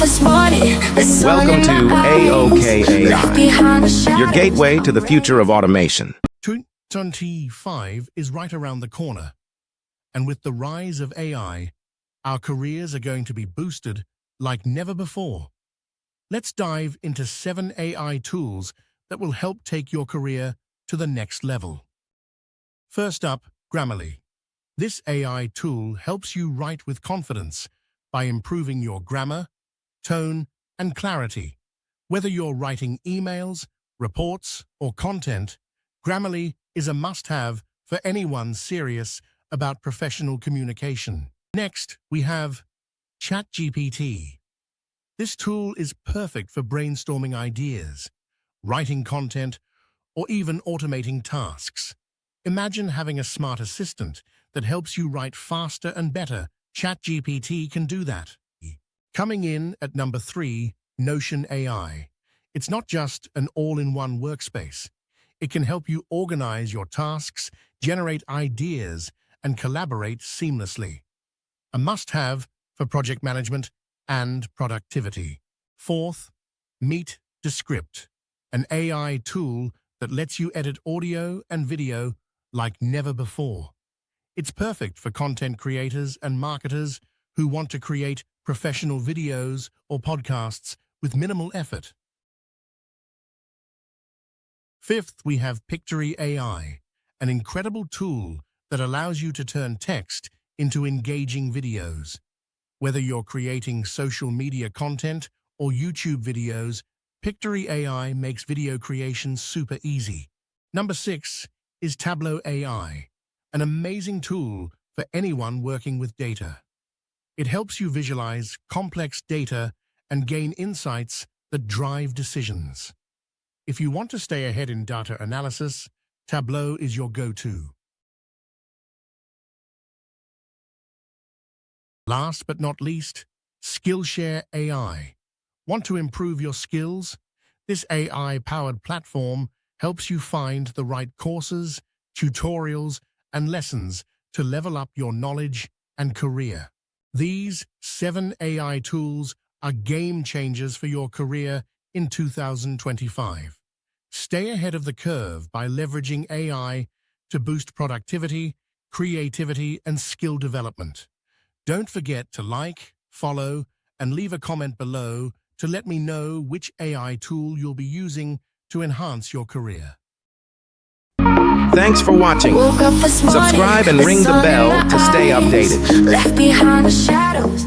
Welcome to AOK AI, your gateway to the future of automation. 2025 is right around the corner, and with the rise of AI, our careers are going to be boosted like never before. Let's dive into 7 AI tools that will help take your career to the next level. First up, Grammarly. This AI tool helps you write with confidence by improving your grammar, tone, and clarity. Whether you're writing emails, reports, or content, Grammarly is a must-have for anyone serious about professional communication. Next, we have ChatGPT. This tool is perfect for brainstorming ideas, writing content, or even automating tasks. Imagine having a smart assistant that helps you write faster and better. ChatGPT can do that. Coming in at number 3, Notion AI. It's not just an all-in-one workspace. It can help you organize your tasks, generate ideas, and collaborate seamlessly. A must-have for project management and productivity. Fourth, meet Descript, an AI tool that lets you edit audio and video like never before. It's perfect for content creators and marketers who want to create professional videos or podcasts with minimal effort. Fifth, we have Pictory AI, an incredible tool that allows you to turn text into engaging videos. Whether you're creating social media content or YouTube videos, Pictory AI makes video creation super easy. Number 6 is Tableau AI, an amazing tool for anyone working with data. It helps you visualize complex data and gain insights that drive decisions. If you want to stay ahead in data analysis, Tableau is your go-to. Last but not least, Skillshare AI. Want to improve your skills? This AI-powered platform helps you find the right courses, tutorials, and lessons to level up your knowledge and career. These 7 AI tools are game changers for your career in 2025. Stay ahead of the curve by leveraging AI to boost productivity, creativity, and skill development. Don't forget to like, follow, and leave a comment below to let me know which AI tool you'll be using to enhance your career. Thanks for watching. Subscribe and ring the bell to stay updated. Left behind the shadows.